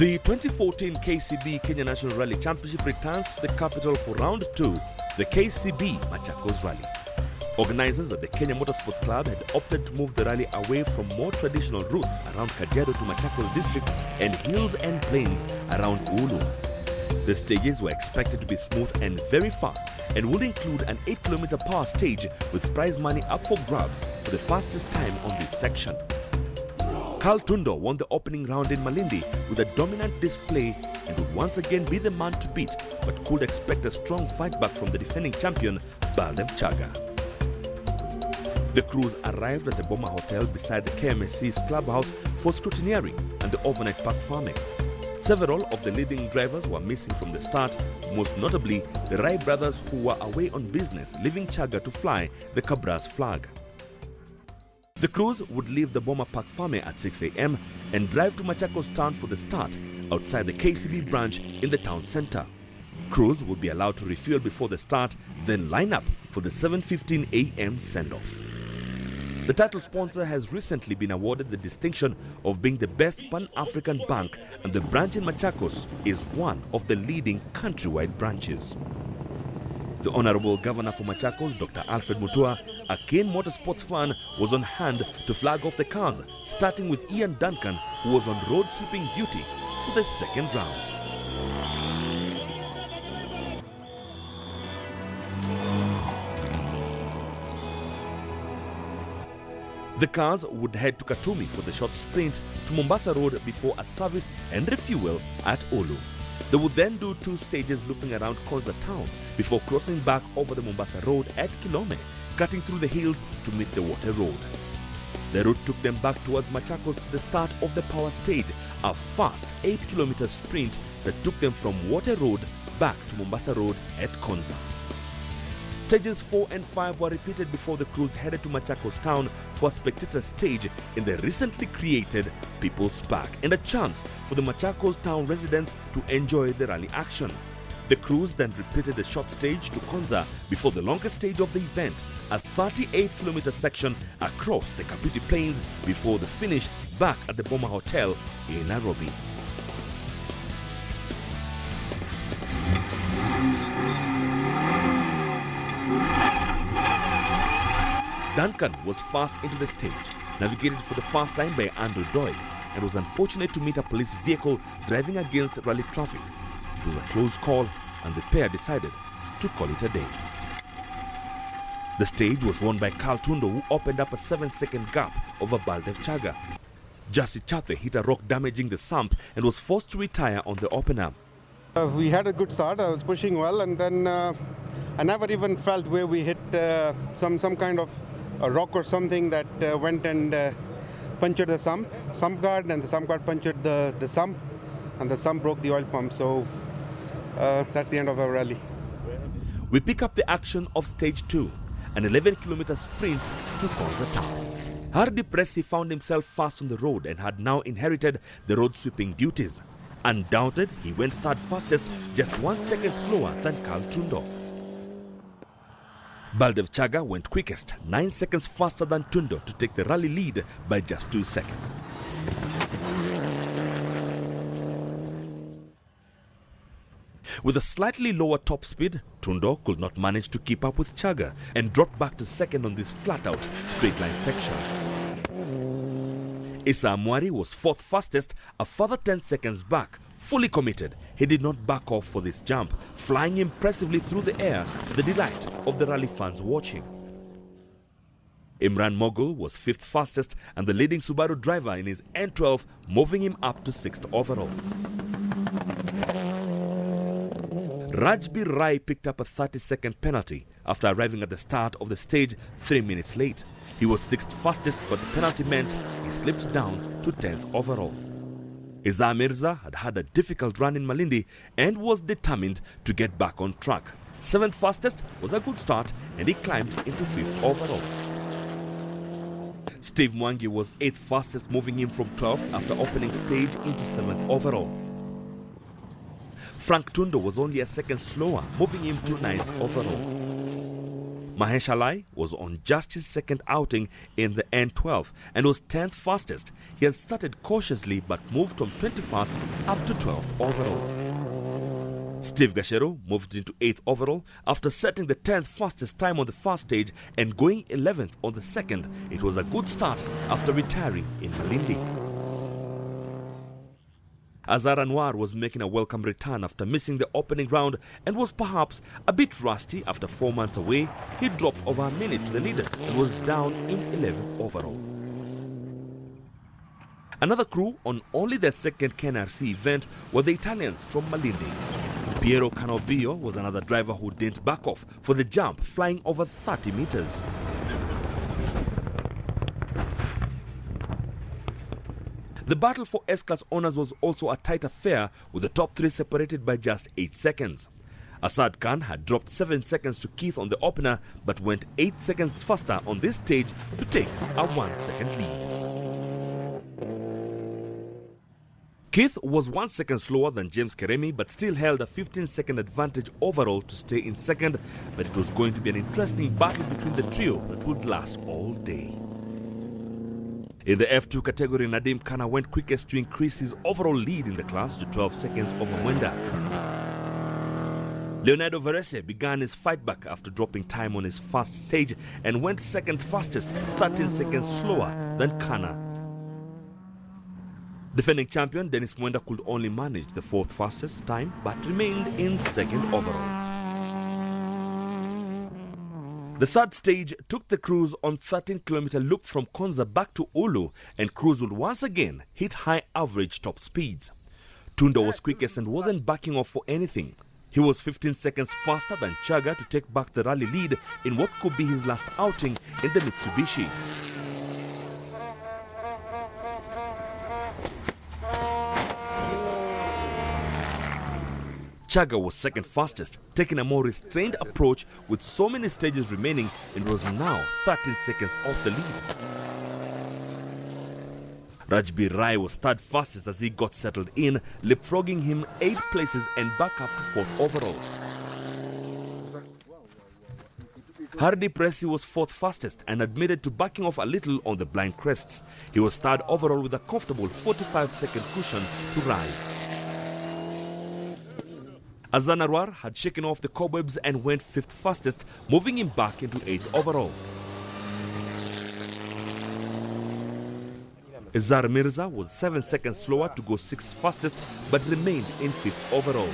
The 2014 KCB KNRC Rally Championship returns to the capital for round 2, the KCB Machakos Rally. Organizers at the Kenya Motorsports Club had opted to move the rally away from more traditional routes around Kajiado to Machakos district and hills and plains around Ulu. The stages were expected to be smooth and very fast and would include an 8-kilometer power stage with prize money up for grabs for the fastest time on this section. Carl Tundo won the opening round in Malindi with a dominant display and would once again be the man to beat, but could expect a strong fight back from the defending champion Baldev Chaga. The crews arrived at the Boma Hotel beside the KMSC's clubhouse for scrutineering and the overnight park farming. Several of the leading drivers were missing from the start, most notably the Rai brothers who were away on business, leaving Chaga to fly the Cabras flag. The crews would leave the Boma Park Farming at 6 a.m. and drive to Machakos town for the start outside the KCB branch in the town centre. Crews would be allowed to refuel before the start, then line up for the 7:15 a.m. send-off. The title sponsor has recently been awarded the distinction of being the best Pan-African bank, and the branch in Machakos is one of the leading countrywide branches. The Honorable Governor for Machakos, Dr. Alfred Mutua, a keen motorsports fan, was on hand to flag off the cars, starting with Ian Duncan, who was on road sweeping duty for the second round. The cars would head to Katumi for the short sprint to Mombasa Road before a service and refuel at Ulu. They would then do 2 stages looping around Konza town before crossing back over the Mombasa Road at Kilome, cutting through the hills to meet the Water Road. The route took them back towards Machakos to the start of the power stage, a fast 8-kilometer sprint that took them from Water Road back to Mombasa Road at Konza. Stages 4 and 5 were repeated before the crews headed to Machakos town for a spectator stage in the recently created People's Park and a chance for the Machakos town residents to enjoy the rally action. The crews then repeated the short stage to Konza before the longest stage of the event, a 38-kilometer section across the Kapiti Plains before the finish back at the Boma Hotel in Nairobi. Duncan was fast into the stage, navigated for the first time by Andrew Doig, and was unfortunate to meet a police vehicle driving against rally traffic. It was a close call, and the pair decided to call it a day. The stage was won by Carl Tundo, who opened up a 7-second gap over Baldev Chaga. Jasi Chathe hit a rock damaging the sump and was forced to retire on the opener. We had a good start. I was pushing well, and then I never even felt where we hit some kind of a rock or something that went and punctured the sump guard, and the sump guard punctured the sump, and the sump broke the oil pump. So that's the end of the rally. We pick up the action of stage 2, an 11-kilometer sprint to Konza town. Hardy Pressy found himself fast on the road and had now inherited the road sweeping duties. Undoubted, he went third fastest, just 1 second slower than Carl Tundo. Baldev Chaga went quickest, 9 seconds faster than Tundo to take the rally lead by just 2 seconds. With a slightly lower top speed, Tundo could not manage to keep up with Chaga and dropped back to second on this flat-out straight-line section. Issa Amwari was 4th fastest, a further 10 seconds back. Fully committed, he did not back off for this jump, flying impressively through the air to the delight of the rally fans watching. Imran Mogul was 5th fastest and the leading Subaru driver in his N12, moving him up to 6th overall. Rajbir Rai picked up a 30-second penalty after arriving at the start of the stage 3 minutes late. He was 6th fastest, but the penalty meant he slipped down to 10th overall. Izzah Mirza had had a difficult run in Malindi and was determined to get back on track. 7th fastest was a good start and he climbed into 5th overall. Steve Mwangi was 8th fastest, moving him from 12th after opening stage into 7th overall. Frank Tundo was only a second slower, moving him to 9th overall. Mahesh Alai was on just his second outing in the N12 and was 10th fastest. He had started cautiously but moved from 21st up to 12th overall. Steve Gashero moved into 8th overall after setting the 10th fastest time on the first stage and going 11th on the second. It was a good start after retiring in Malindi. Azhar Anwar was making a welcome return after missing the opening round and was perhaps a bit rusty after 4 months away. He dropped over a minute to the leaders and was down in 11th overall. Another crew on only their second KNRC event were the Italians from Malindi. Piero Canobio was another driver who didn't back off for the jump, flying over 30 meters. The battle for S-Class honours was also a tight affair, with the top three separated by just 8 seconds. Asad Khan had dropped 7 seconds to Keith on the opener, but went 8 seconds faster on this stage to take a 1 second lead. Keith was 1 second slower than James Keremi, but still held a 15-second advantage overall to stay in second, but it was going to be an interesting battle between the trio that would last all day. In the F2 category, Nadim Kana went quickest to increase his overall lead in the class to 12 seconds over Mwenda. Leonardo Varese began his fight back after dropping time on his first stage and went second fastest, 13 seconds slower than Kana. Defending champion Dennis Mwenda could only manage the 4th fastest time but remained in second overall. The third stage took the crews on 13-kilometer loop from Konza back to Ulu, and crews would once again hit high average top speeds. Tunda was quickest and wasn't backing off for anything. He was 15 seconds faster than Chaga to take back the rally lead in what could be his last outing in the Mitsubishi. Chaga was second fastest, taking a more restrained approach with so many stages remaining, and was now 13 seconds off the lead. Rajbir Rai was third fastest as he got settled in, leapfrogging him 8 places and back up to 4th overall. Hardy Presi was 4th fastest and admitted to backing off a little on the blind crests. He was 3rd overall with a comfortable 45-second cushion to Rai. Azhar Anwar had shaken off the cobwebs and went 5th fastest, moving him back into 8th overall. Izar Mirza was 7 seconds slower to go 6th fastest but remained in 5th overall.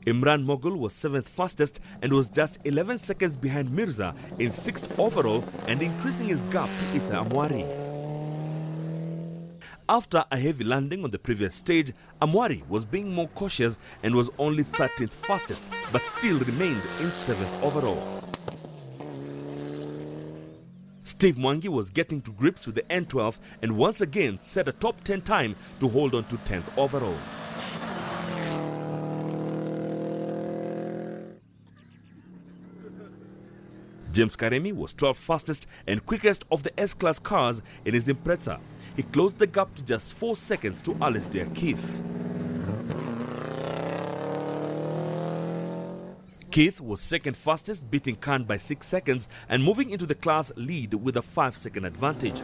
Imran Mughal was 7th fastest and was just 11 seconds behind Mirza in 6th overall and increasing his gap to Issa Amwari. After a heavy landing on the previous stage, Amwari was being more cautious and was only 13th fastest, but still remained in 7th overall. Steve Mwangi was getting to grips with the N12 and once again set a top 10 time to hold on to 10th overall. James Karemi was 12th fastest and quickest of the S-Class cars in his Impreza. He closed the gap to just 4 seconds to Alistair Keith. Keith was second fastest, beating Khan by 6 seconds and moving into the class lead with a 5-second advantage.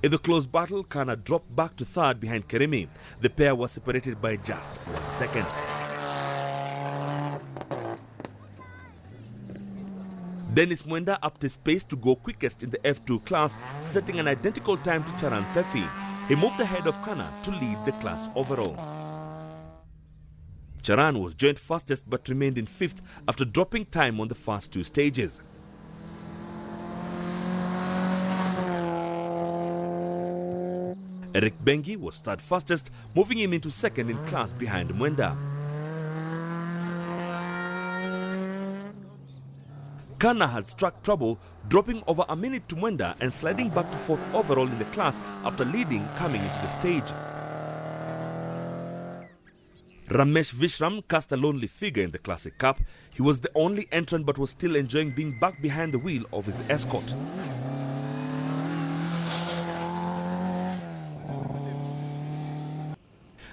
In the close battle, Kana dropped back to 3rd behind Karemi. The pair was separated by just 1 second. Dennis Mwenda upped his pace to go quickest in the F2 class, setting an identical time to Charan Thefi. He moved ahead of Kana to lead the class overall. Charan was joint fastest but remained in 5th after dropping time on the first 2 stages. Eric Bengi was 3rd fastest, moving him into 2nd in class behind Mwenda. Kana had struck trouble, dropping over a minute to Mwenda and sliding back to 4th overall in the class after leading coming into the stage. Ramesh Vishram cast a lonely figure in the Classic Cup. He was the only entrant but was still enjoying being back behind the wheel of his escort.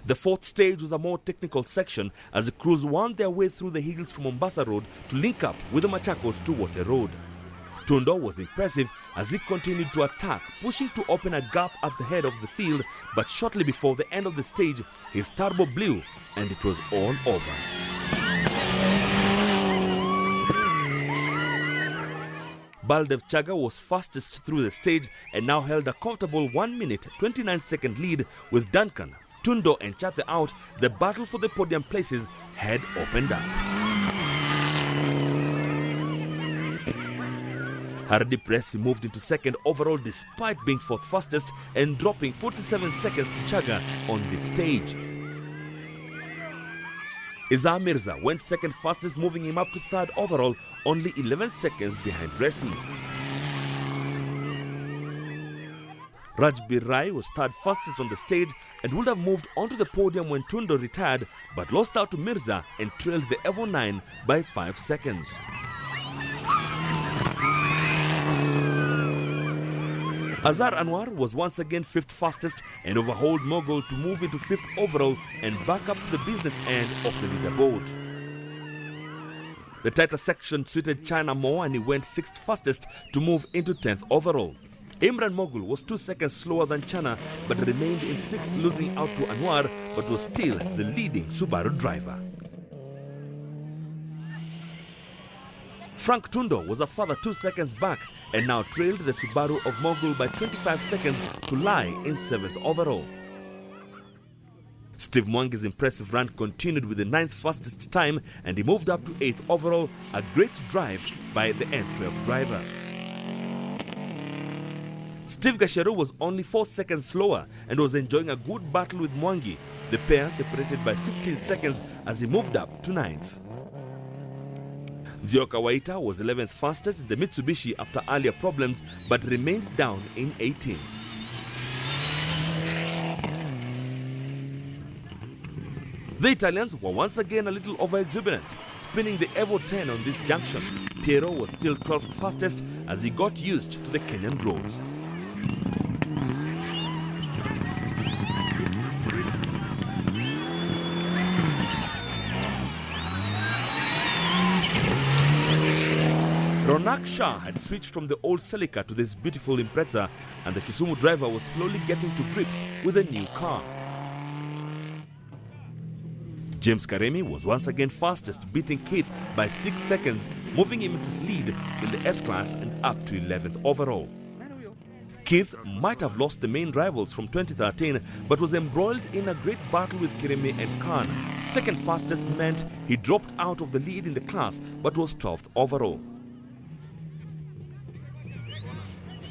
The fourth stage was a more technical section as the crews wound their way through the hills from Mombasa Road to link up with the Machakos to Water Road. Tundo was impressive as he continued to attack, pushing to open a gap at the head of the field, but shortly before the end of the stage, his turbo blew and it was all over. Baldev Chaga was fastest through the stage and now held a comfortable 1 minute 29-second lead with Duncan, Tundo and Chathe out. The battle for the podium places had opened up. Hardeep Ressi moved into second overall despite being fourth fastest and dropping 47 seconds to Chaga on this stage. Izzah Mirza went second fastest, moving him up to third overall, only 11 seconds behind Ressi. Rajbir Rai was third fastest on the stage and would have moved onto the podium when Tundo retired, but lost out to Mirza and trailed the Evo 9 by 5 seconds. Azhar Anwar was once again fifth fastest and overhauled Mogul to move into fifth overall and back up to the business end of the leaderboard. The tighter section suited China more and he went sixth fastest to move into 10th overall. Imran Mogul was 2 seconds slower than Chana but remained in sixth, losing out to Anwar, but was still the leading Subaru driver. Frank Tundo was a further 2 seconds back and now trailed the Subaru of Mogul by 25 seconds to lie in 7th overall. Steve Mwangi's impressive run continued with the 9th fastest time and he moved up to 8th overall, a great drive by the N12 driver. Steve Gasheru was only 4 seconds slower and was enjoying a good battle with Mwangi. The pair separated by 15 seconds as he moved up to 9th. Zioka Waita was 11th fastest in the Mitsubishi after earlier problems but remained down in 18th. The Italians were once again a little over-exuberant, spinning the Evo 10 on this junction. Piero was still 12th fastest as he got used to the Kenyan roads. Ronak Shah had switched from the old Celica to this beautiful Impreza, and the Kisumu driver was slowly getting to grips with a new car. James Karemi was once again fastest, beating Keith by 6 seconds, moving him into his lead in the S-Class and up to 11th overall. Keith might have lost the main rivals from 2013 but was embroiled in a great battle with Kiremi and Khan. Second fastest meant he dropped out of the lead in the class but was 12th overall.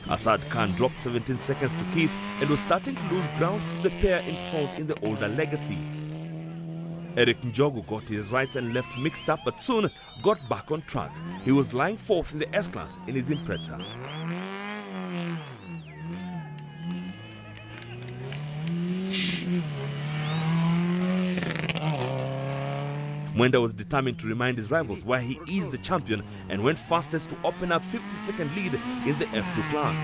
Asad Khan dropped 17 seconds to Keith and was starting to lose ground to the pair in front in the older legacy. Eric Njogu got his right and left mixed up but soon got back on track. He was lying fourth in the S-Class in his Impreza. Mwenda was determined to remind his rivals why he is the champion and went fastest to open up 50-second lead in the F2 class.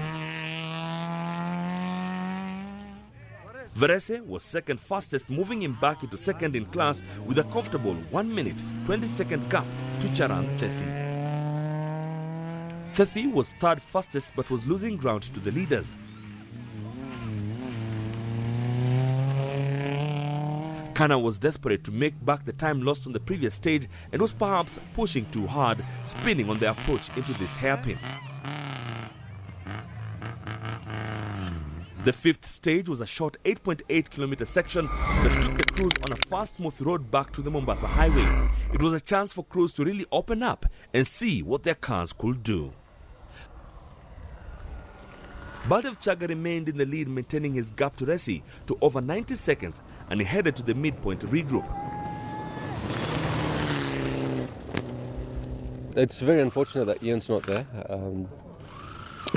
Verese was second fastest, moving him back into second in class with a comfortable 1 minute 20-second gap to Charan Thethi. Thethi was third fastest but was losing ground to the leaders. Kana was desperate to make back the time lost on the previous stage and was perhaps pushing too hard, spinning on the approach into this hairpin. The fifth stage was a short 8.8 kilometer section that took the crews on a fast, smooth road back to the Mombasa highway. It was a chance for crews to really open up and see what their cars could do. Baldev Chaga remained in the lead, maintaining his gap to Ressi to over 90 seconds, and he headed to the midpoint to regroup. It's very unfortunate that Ian's not there.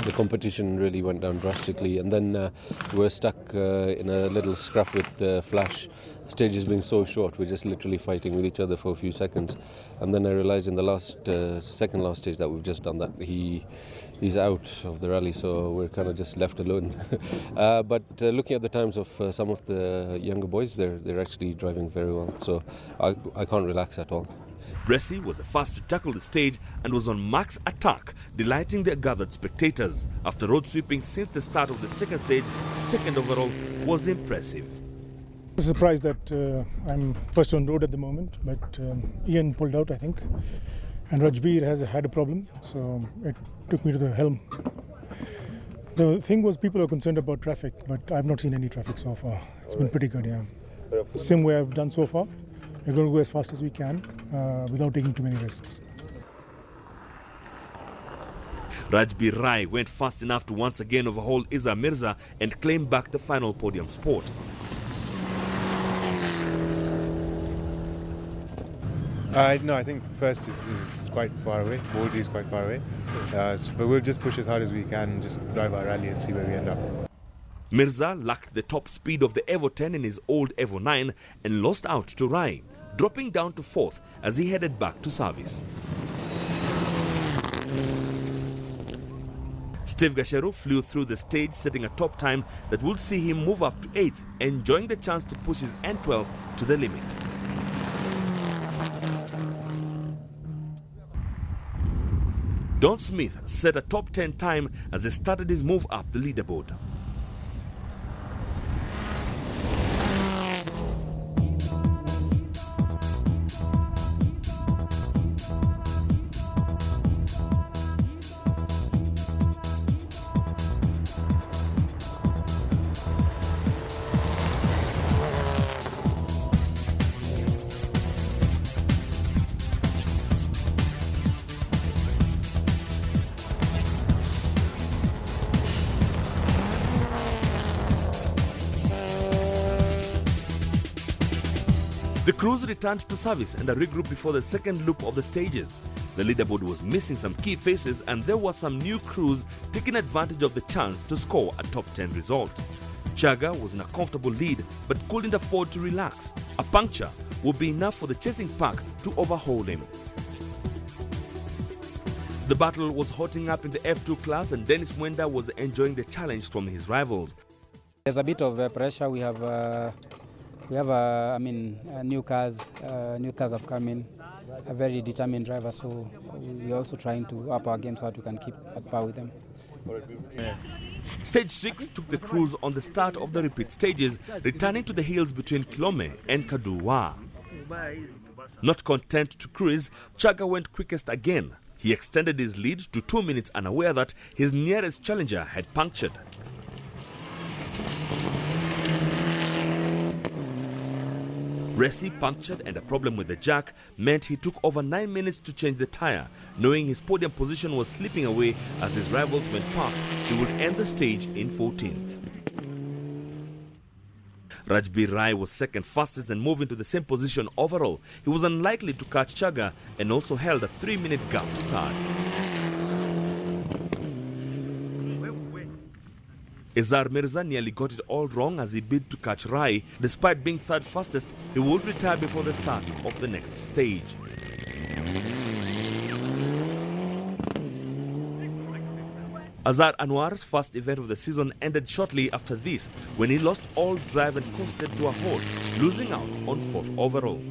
The competition really went down drastically, and then we were stuck in a little scrap with Flash. The stage is being so short, we're just literally fighting with each other for a few seconds. And then I realized in the second last stage that we've just done that he he's out of the rally, so we're kind of just left alone. But looking at the times of some of the younger boys, they're actually driving very well, so I can't relax at all. Resi was the first to tackle the stage and was on max attack, delighting the gathered spectators. After road sweeping since the start of the second stage, second overall was impressive. I'm surprised that I'm first on road at the moment, but Ian pulled out, I think, and Rajbir has had a problem, so it took me to the helm. The thing was, people are concerned about traffic, but I've not seen any traffic so far. It's been pretty good, yeah. Same way I've done so far. We're going to go as fast as we can without taking too many risks. Rajbir Rai went fast enough to once again overhaul Izzar Mirza and claim back the final podium spot. No, I think first is quite far away. Boldy is quite far away. But we'll just push as hard as we can and just drive our rally and see where we end up. Mirza lacked the top speed of the Evo 10 in his old Evo 9 and lost out to Rai, dropping down to 4th as he headed back to service. Steve Gasheru flew through the stage, setting a top time that would see him move up to 8th, enjoying the chance to push his N12 to the limit. Don Smith set a top 10 time as he started his move up the leaderboard. The crews returned to service and a regroup before the second loop of the stages. The leaderboard was missing some key faces and there were some new crews taking advantage of the chance to score a top 10 result. Chaga was in a comfortable lead but couldn't afford to relax. A puncture would be enough for the chasing pack to overhaul him. The battle was hotting up in the F2 class and Dennis Mwenda was enjoying the challenge from his rivals. There's a bit of pressure. We have new cars have come in, a very determined driver, so we're also trying to up our game so that we can keep at par with them. Stage 6 took the crews on the start of the repeat stages, returning to the hills between Kilome and Kaduwa. Not content to cruise, Chaga went quickest again. He extended his lead to 2 minutes, unaware that his nearest challenger had punctured. Resi punctured and a problem with the jack meant he took over 9 minutes to change the tyre. Knowing his podium position was slipping away as his rivals went past, he would end the stage in 14th. Rajbir Rai was second fastest and moved into the same position overall. He was unlikely to catch Chaga and also held a 3-minute gap to third. Izzar Mirza nearly got it all wrong as he bid to catch Rai. Despite being third fastest, he would retire before the start of the next stage. Azhar Anwar's first event of the season ended shortly after this when he lost all drive and coasted to a halt, losing out on 4th overall.